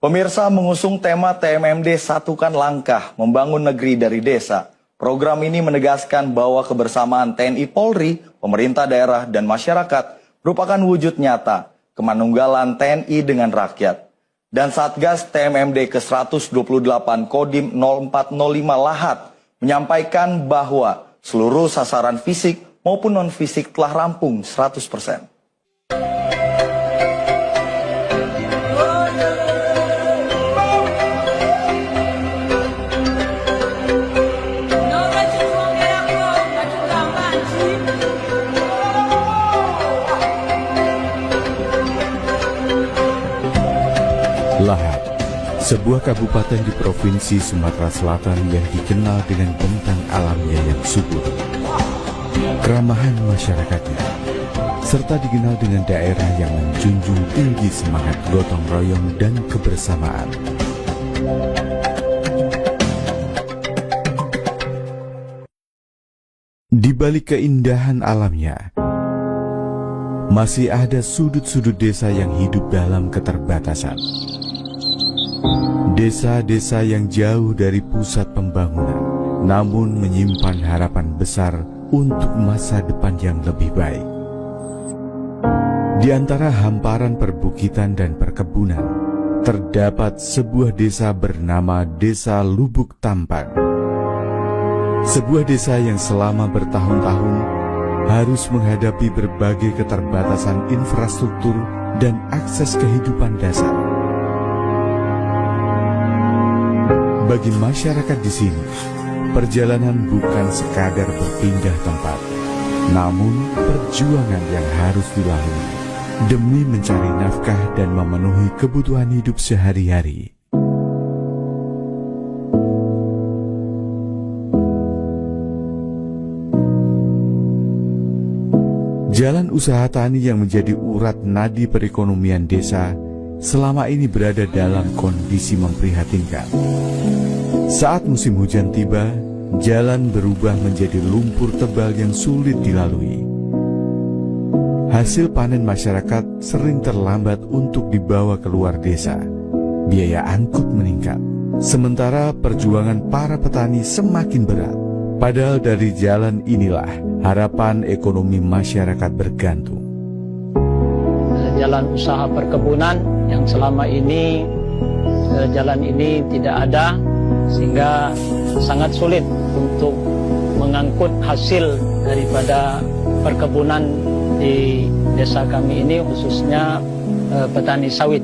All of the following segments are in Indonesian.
Pemirsa, mengusung tema TMMD Satukan Langkah Membangun Negeri dari Desa. Program ini menegaskan bahwa kebersamaan TNI Polri, pemerintah daerah, dan masyarakat merupakan wujud nyata kemanunggalan TNI dengan rakyat. Dan Satgas TMMD ke-128 Kodim 0405 Lahat menyampaikan bahwa seluruh sasaran fisik maupun non-fisik telah rampung 100%. Lahat, sebuah kabupaten di Provinsi Sumatera Selatan yang dikenal dengan bentang alamnya yang subur, keramahan masyarakatnya, serta dikenal dengan daerah yang menjunjung tinggi semangat gotong royong dan kebersamaan. Di balik keindahan alamnya, masih ada sudut-sudut desa yang hidup dalam keterbatasan. Desa-desa yang jauh dari pusat pembangunan, namun menyimpan harapan besar untuk masa depan yang lebih baik. Di antara hamparan perbukitan dan perkebunan, terdapat sebuah desa bernama Desa Lubuk Tampan. Sebuah desa yang selama bertahun-tahun harus menghadapi berbagai keterbatasan infrastruktur dan akses kehidupan dasar. Bagi masyarakat di sini, perjalanan bukan sekadar berpindah tempat, namun perjuangan yang harus dilalui demi mencari nafkah dan memenuhi kebutuhan hidup sehari-hari. Jalan usaha tani yang menjadi urat nadi perekonomian desa selama ini berada dalam kondisi memprihatinkan. Saat musim hujan tiba, jalan berubah menjadi lumpur tebal yang sulit dilalui. Hasil panen masyarakat sering terlambat untuk dibawa keluar desa. Biaya angkut meningkat, sementara perjuangan para petani semakin berat. Padahal dari jalan inilah harapan ekonomi masyarakat bergantung. Jalan usaha perkebunan yang selama ini jalan ini tidak ada, sehingga sangat sulit untuk mengangkut hasil daripada perkebunan di desa kami ini, khususnya petani sawit.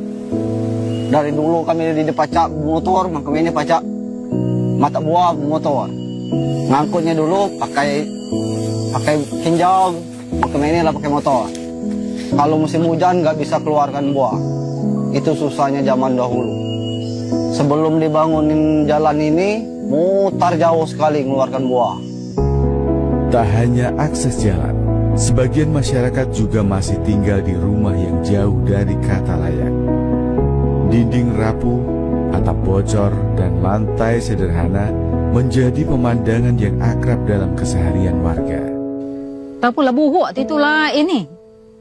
Dari dulu kami di pacak motor, kami ini pacak mata buah motor. Ngangkutnya dulu pakai kinjal, kami ini lah pakai motor. Kalau musim hujan nggak bisa keluarkan buah. Itu susahnya zaman dahulu. Sebelum dibangunin jalan ini, mutar jauh sekali mengeluarkan buah. Tak hanya akses jalan, sebagian masyarakat juga masih tinggal di rumah yang jauh dari kata layak. Dinding rapuh, atap bocor, dan lantai sederhana menjadi pemandangan yang akrab dalam keseharian warga. Tapi lah buhuk itu lah ini.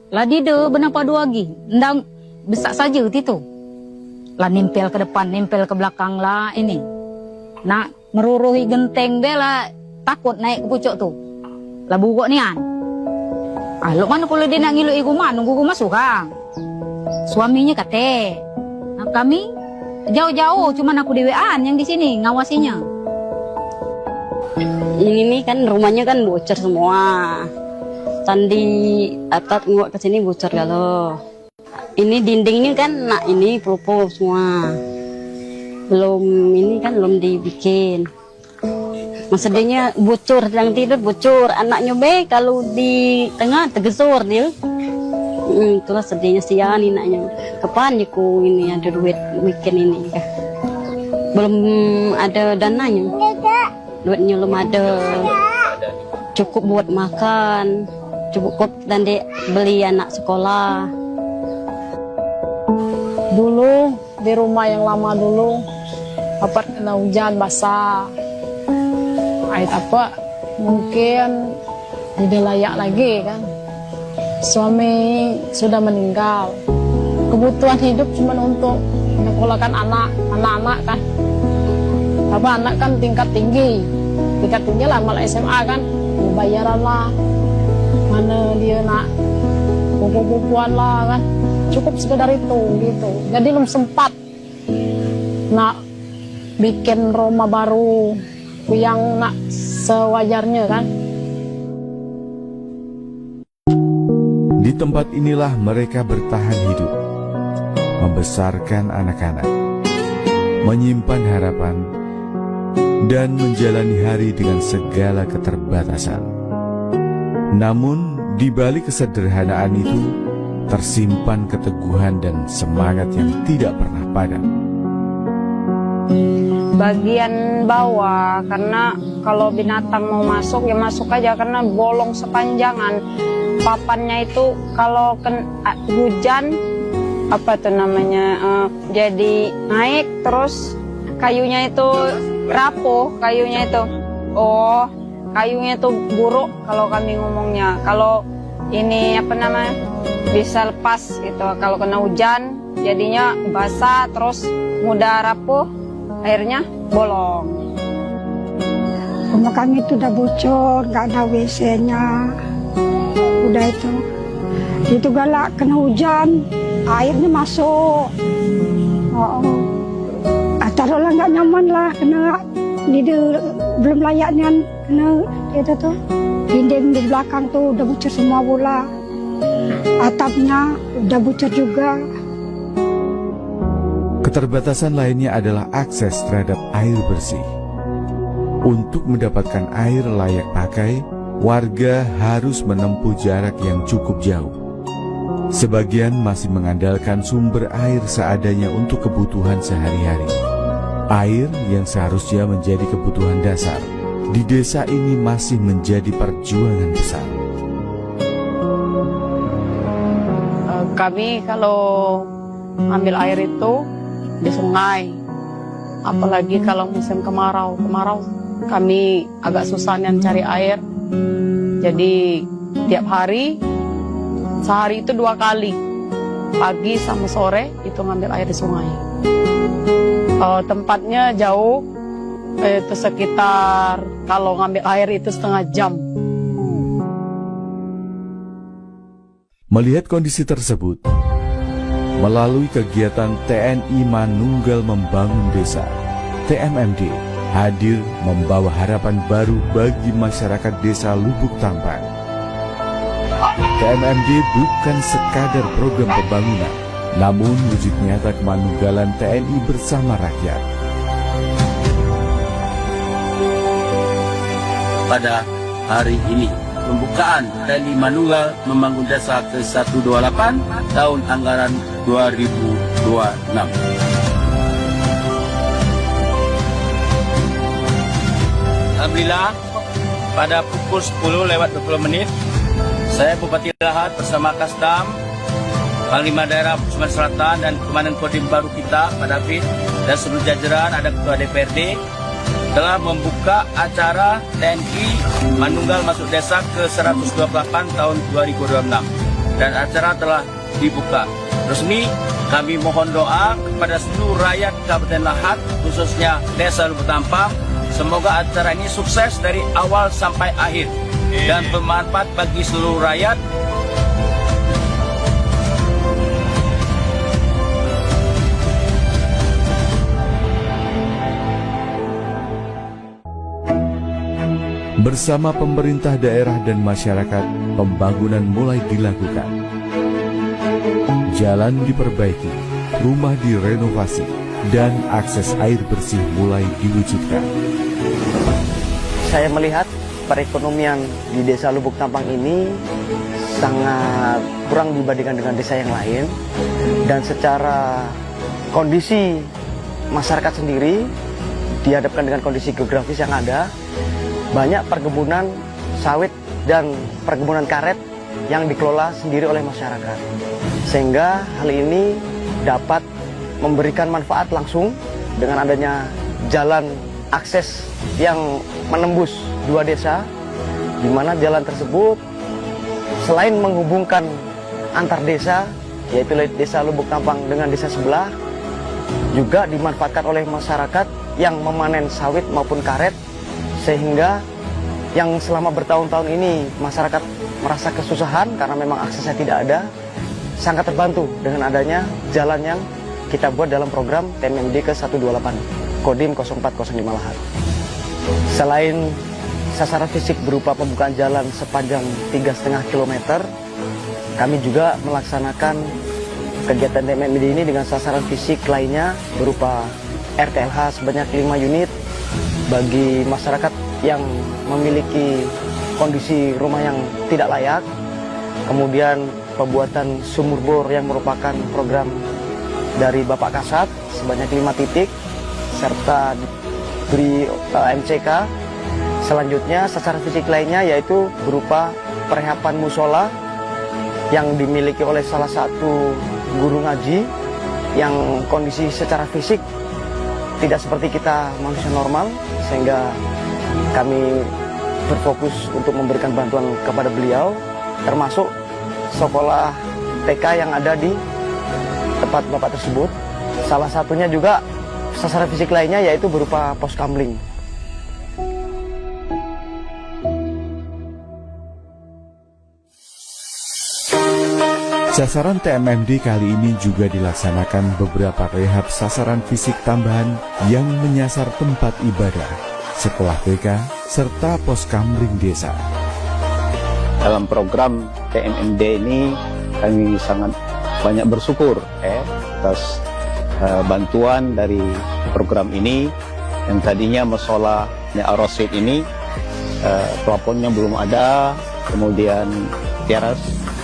Lah dide benapa dua lagi. Ndang besar saja itu. Lah nempel ke depan, nempel ke belakang lah ini. Nak meruruhi genteng dia lah takut naik ke pucuk tu. Lah buhuk ni an. Lo mana kalau dia nak ngilu rumah, nunggu rumah surang. Suaminya kata, nah, kami jauh-jauh, cuman aku dewean yang di sini ngawasinya. Ini kan rumahnya kan bocor semua. Tadi atap nguak ke sini bocor kalau. Ini dindingnya kan, nah ini pelupuk semua. Belum ini kan belum dibikin. Maksudnya bocor, yang tidur bocor. Anaknya be kalau di tengah tergesor dia. Itulah sedihnya sian anaknya. Kapan aku ini ada duit bikin ini? Belum ada dananya. Duitnya belum ada. Cukup buat makan, cukup dan beli anak sekolah. Dulu di rumah yang lama dulu, apa kena hujan basah, air apa mungkin tidak layak lagi kan. Suami sudah meninggal, kebutuhan hidup cuma untuk menyekolahkan anak-anak kan. Apa anak kan tingkat tinggi lah malah SMA kan, bayaran lah, mana dia nak buku-bukuan lah kan, cukup sekedar itu gitu. Jadi belum sempat nak bikin rumah baru yang nak sewajarnya kan. Di tempat inilah mereka bertahan hidup, membesarkan anak-anak, menyimpan harapan, dan menjalani hari dengan segala keterbatasan. Namun, di balik kesederhanaan itu, tersimpan keteguhan dan semangat yang tidak pernah padam. Bagian bawah, karena kalau binatang mau masuk ya masuk aja, karena bolong sepanjangan. Papannya itu kalau hujan, apa tuh namanya, jadi naik, terus kayunya itu rapuh, kayunya itu buruk kalau kami ngomongnya. Kalau ini apa namanya, bisa lepas gitu. Kalau kena hujan jadinya basah, terus mudah rapuh, akhirnya bolong. Rumah kami itu udah bocor, nggak ada WC-nya. Udah itu galak kena hujan, airnya masuk. Taruhlah nggak nyaman lah, kena belum layaknya kena itu tuh. Dinding di belakang tuh udah bocor semua pula. Atapnya udah bocor juga. Keterbatasan lainnya adalah akses terhadap air bersih. Untuk mendapatkan air layak pakai, warga harus menempuh jarak yang cukup jauh. Sebagian masih mengandalkan sumber air seadanya untuk kebutuhan sehari-hari. Air yang seharusnya menjadi kebutuhan dasar, di desa ini masih menjadi perjuangan besar. Kami kalau ambil air itu di sungai, apalagi kalau musim kemarau kami agak susah cari air. Jadi tiap hari, sehari itu 2 kali, pagi sama sore itu ngambil air di sungai. Tempatnya jauh, itu sekitar kalau ngambil air itu setengah jam. Melihat kondisi tersebut, melalui kegiatan TNI Manunggal Membangun Desa, TMMD, hadir membawa harapan baru bagi masyarakat desa Lubuk Tampang. TMMD bukan sekadar program pembangunan, namun wujud nyata kemanunggalan TNI bersama rakyat. Pada hari ini, pembukaan TNI Manunggal Membangun Desa ke-128 tahun anggaran 2026. Alhamdulillah, pada pukul 10:20 saya Bupati Lahad bersama Kasdam, Panglima Daerah Sumatera Selatan dan Komandan Kodim baru kita, Pak David, dan seluruh jajaran, ada Ketua DPRD, telah membuka acara TNI Manunggal Masuk Desa ke-128 tahun 2026. Dan acara telah dibuka resmi. Kami mohon doa kepada seluruh rakyat Kabupaten Lahad, khususnya Desa Lubuk Tampang. Semoga acara ini sukses dari awal sampai akhir dan bermanfaat bagi seluruh rakyat. Bersama pemerintah daerah dan masyarakat, pembangunan mulai dilakukan. Jalan diperbaiki, rumah direnovasi, dan akses air bersih mulai diwujudkan. Saya melihat perekonomian di desa Lubuk Tampang ini sangat kurang dibandingkan dengan desa yang lain. Dan secara kondisi masyarakat sendiri, dihadapkan dengan kondisi geografis yang ada, banyak perkebunan sawit dan perkebunan karet yang dikelola sendiri oleh masyarakat. Sehingga hal ini dapat memberikan manfaat langsung dengan adanya jalan akses yang menembus 2 desa, di mana jalan tersebut selain menghubungkan antar desa, yaitu desa Lubuk Tampang dengan desa sebelah, juga dimanfaatkan oleh masyarakat yang memanen sawit maupun karet, sehingga yang selama bertahun-tahun ini masyarakat merasa kesusahan karena memang aksesnya tidak ada, sangat terbantu dengan adanya jalan yang kita buat dalam program TMMD ke-128 Kodim 0405 Lahat. Selain sasaran fisik berupa pembukaan jalan sepanjang 3,5 km, kami juga melaksanakan kegiatan TMMD ini dengan sasaran fisik lainnya berupa RTLH sebanyak 5 unit bagi masyarakat yang memiliki kondisi rumah yang tidak layak, kemudian pembuatan sumur bor yang merupakan program dari Bapak Kasat sebanyak 5 titik, serta beri MCK. Selanjutnya sasaran fisik lainnya yaitu berupa perheapan musola yang dimiliki oleh salah satu guru ngaji yang kondisi secara fisik tidak seperti kita manusia normal, sehingga kami berfokus untuk memberikan bantuan kepada beliau, termasuk sekolah TK yang ada di tempat Bapak tersebut. Salah satunya juga sasaran fisik lainnya yaitu berupa pos kamling. Sasaran TMMD kali ini juga dilaksanakan beberapa rehab sasaran fisik tambahan yang menyasar tempat ibadah, sekolah TK, serta pos kamling desa. Dalam program TMMD ini kami sangat banyak bersyukur atas bantuan dari program ini. Yang tadinya musola Ar-Rasyid ini plafonnya belum ada, kemudian teras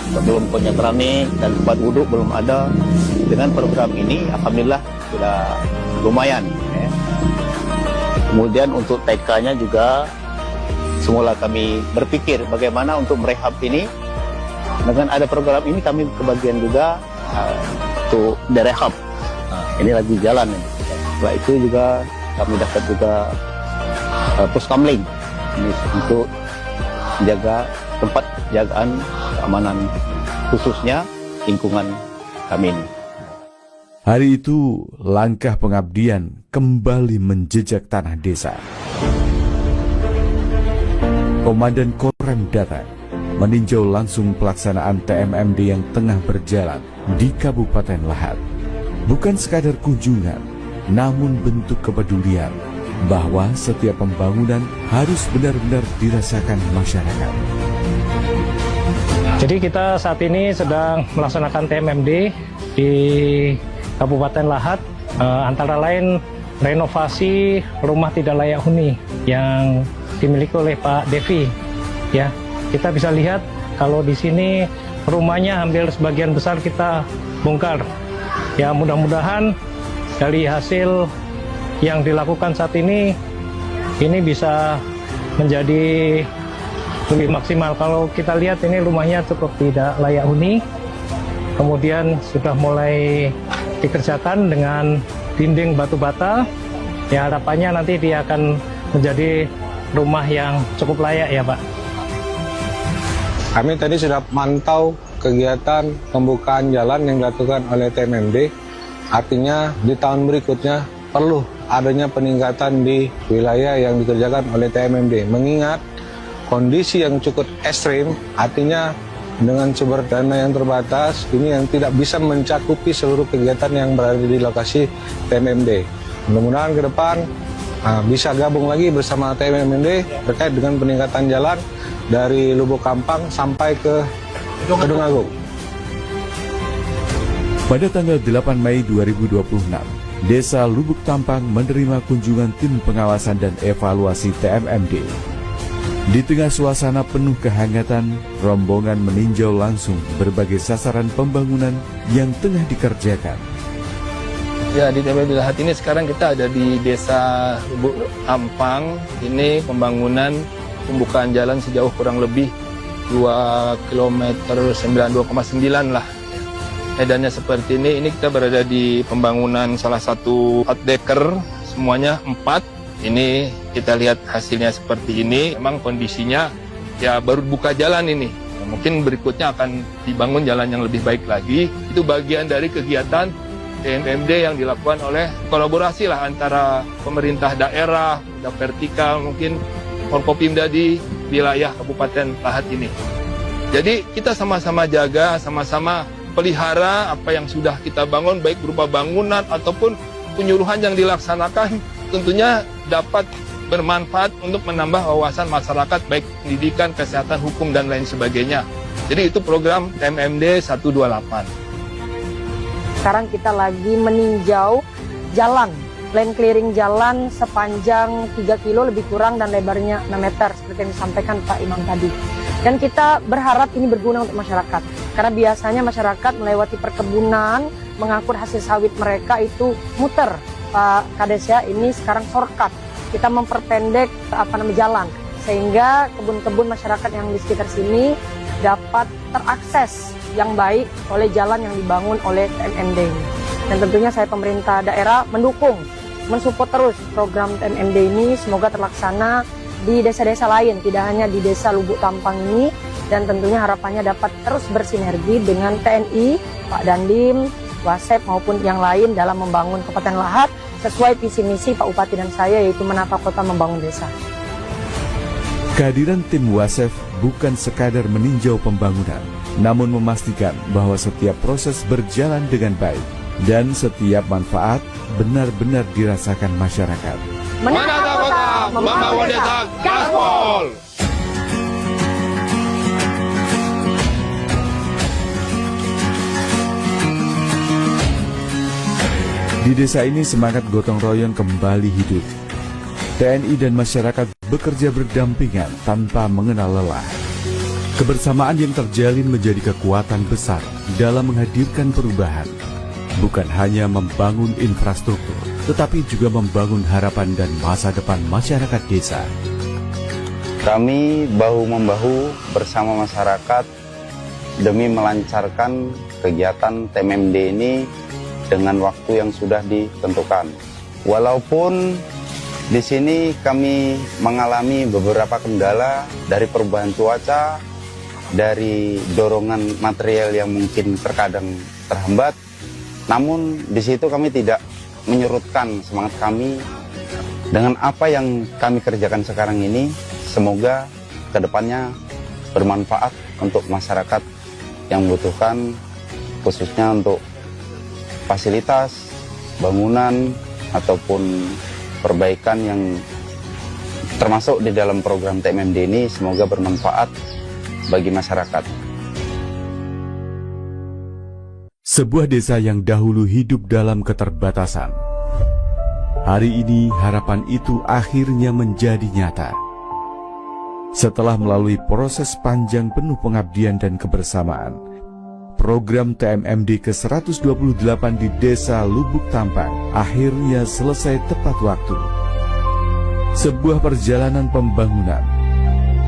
belum punya keramik dan tempat wudhu belum ada. Dengan program ini alhamdulillah sudah lumayan. Kemudian untuk TK-nya juga semula kami berpikir bagaimana untuk merehab ini. Dengan ada program ini kami kebagian juga untuk direhab. Ini lagi jalan. Setelah itu juga kami dapat juga pos kamling ini untuk menjaga tempat jagaan keamanan, khususnya lingkungan kami ini. Hari itu, langkah pengabdian kembali menjejak tanah desa. Komandan Korem datang meninjau langsung pelaksanaan TMMD yang tengah berjalan di Kabupaten Lahat. Bukan sekadar kunjungan, namun bentuk kepedulian bahwa setiap pembangunan harus benar-benar dirasakan masyarakat. Jadi kita saat ini sedang melaksanakan TMMD di Kabupaten Lahat, antara lain renovasi rumah tidak layak huni yang dimiliki oleh Pak Devi. Ya, kita bisa lihat kalau di sini rumahnya hampir sebagian besar kita bongkar. Ya, mudah-mudahan dari hasil yang dilakukan saat ini bisa menjadi lebih maksimal. Kalau kita lihat ini rumahnya cukup tidak layak huni, kemudian sudah mulai dikerjakan dengan dinding batu bata. Ya, harapannya nanti dia akan menjadi rumah yang cukup layak ya Pak. Kami tadi sudah mantau kegiatan pembukaan jalan yang dilakukan oleh TMMD. Artinya di tahun berikutnya perlu adanya peningkatan di wilayah yang dikerjakan oleh TMMD. Mengingat kondisi yang cukup ekstrim, artinya dengan sumber dana yang terbatas, ini yang tidak bisa mencakupi seluruh kegiatan yang berada di lokasi TMMD. Mudah-mudahan ke depan bisa gabung lagi bersama TMMD terkait dengan peningkatan jalan dari Lubuk Kampang sampai ke Kedung Agung. Pada tanggal 8 Mei 2026, Desa Lubuk Tampang menerima kunjungan tim pengawasan dan evaluasi TMMD. Di tengah suasana penuh kehangatan, rombongan meninjau langsung berbagai sasaran pembangunan yang tengah dikerjakan. Ya, di TMMD Lahat ini sekarang kita ada di Desa Lubuk Tampang. Ini pembangunan pembukaan jalan sejauh kurang lebih 2 km 92,9 lah. Medannya seperti ini kita berada di pembangunan salah satu outdecker, semuanya 4. Ini kita lihat hasilnya seperti ini. Memang kondisinya ya baru buka jalan ini. Mungkin berikutnya akan dibangun jalan yang lebih baik lagi. Itu bagian dari kegiatan TMMD yang dilakukan oleh kolaborasi lah antara pemerintah daerah, vertikal mungkin Forkopimda di wilayah Kabupaten Lahat ini. Jadi kita sama-sama jaga, sama-sama pelihara apa yang sudah kita bangun, baik berupa bangunan ataupun penyuluhan yang dilaksanakan, tentunya dapat bermanfaat untuk menambah wawasan masyarakat, baik pendidikan, kesehatan, hukum, dan lain sebagainya. Jadi itu program TMMD 128. Sekarang kita lagi meninjau jalan, plan clearing jalan sepanjang 3 kilo lebih kurang dan lebarnya 6 meter seperti yang disampaikan Pak Imam tadi. Dan kita berharap ini berguna untuk masyarakat. Karena biasanya masyarakat melewati perkebunan, mengangkut hasil sawit mereka itu muter. Pak Kades ya, ini sekarang shortcut. Kita memperpendek jalan sehingga kebun-kebun masyarakat yang di sekitar sini dapat terakses yang baik oleh jalan yang dibangun oleh TMMD. Dan tentunya saya pemerintah daerah mendukung, mensupport terus program TMMD ini, semoga terlaksana di desa-desa lain, tidak hanya di desa Lubuk Tampang ini, dan tentunya harapannya dapat terus bersinergi dengan TNI, Pak Dandim, Wasep maupun yang lain dalam membangun Kabupaten Lahat sesuai visi misi Pak Bupati dan saya, yaitu menata kota membangun desa. Kehadiran tim Wasef bukan sekadar meninjau pembangunan, namun memastikan bahwa setiap proses berjalan dengan baik dan setiap manfaat benar-benar dirasakan masyarakat. Menata kota, membangun desa, gaspol! Di desa ini semangat gotong royong kembali hidup. TNI dan masyarakat bekerja berdampingan tanpa mengenal lelah. Kebersamaan yang terjalin menjadi kekuatan besar dalam menghadirkan perubahan. Bukan hanya membangun infrastruktur, tetapi juga membangun harapan dan masa depan masyarakat desa. Kami bahu-membahu bersama masyarakat demi melancarkan kegiatan TMMD ini dengan waktu yang sudah ditentukan. Walaupun di sini kami mengalami beberapa kendala dari perubahan cuaca, dari dorongan material yang mungkin terkadang terhambat, namun di situ kami tidak menyurutkan semangat kami dengan apa yang kami kerjakan sekarang ini. Semoga kedepannya bermanfaat untuk masyarakat yang membutuhkan, khususnya untuk fasilitas, bangunan, ataupun perbaikan yang termasuk di dalam program TMMD ini. Semoga bermanfaat bagi masyarakat. Sebuah desa yang dahulu hidup dalam keterbatasan. Hari ini harapan itu akhirnya menjadi nyata. Setelah melalui proses panjang penuh pengabdian dan kebersamaan, program TMMD ke-128 di Desa Lubuk Tampang akhirnya selesai tepat waktu. Sebuah perjalanan pembangunan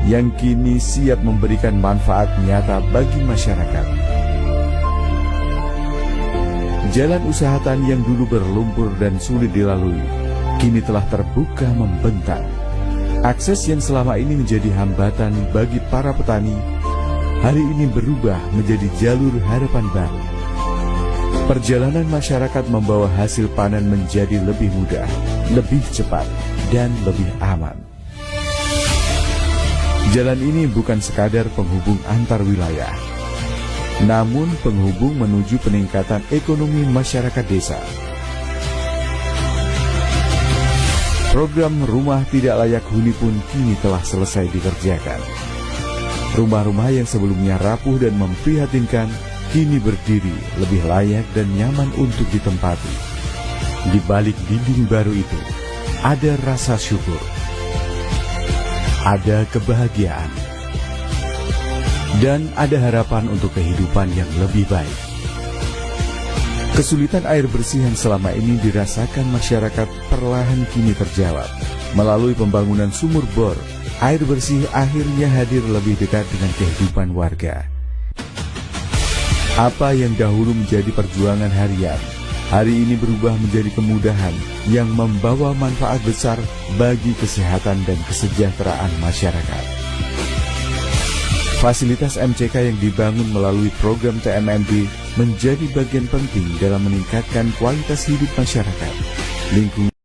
yang kini siap memberikan manfaat nyata bagi masyarakat. Jalan usaha tani yang dulu berlumpur dan sulit dilalui, kini telah terbuka membentang. Akses yang selama ini menjadi hambatan bagi para petani, hari ini berubah menjadi jalur harapan baru. Perjalanan masyarakat membawa hasil panen menjadi lebih mudah, lebih cepat, dan lebih aman. Jalan ini bukan sekadar penghubung antar wilayah, namun penghubung menuju peningkatan ekonomi masyarakat desa. Program Rumah Tidak Layak Huni pun kini telah selesai dikerjakan. Rumah-rumah yang sebelumnya rapuh dan memprihatinkan, kini berdiri lebih layak dan nyaman untuk ditempati. Di balik dinding baru itu, ada rasa syukur, ada kebahagiaan, dan ada harapan untuk kehidupan yang lebih baik. Kesulitan air bersih yang selama ini dirasakan masyarakat perlahan kini terjawab. Melalui pembangunan sumur bor, air bersih akhirnya hadir lebih dekat dengan kehidupan warga. Apa yang dahulu menjadi perjuangan harian, hari ini berubah menjadi kemudahan yang membawa manfaat besar bagi kesehatan dan kesejahteraan masyarakat. Fasilitas MCK yang dibangun melalui program TMMD menjadi bagian penting dalam meningkatkan kualitas hidup masyarakat. Lingkungan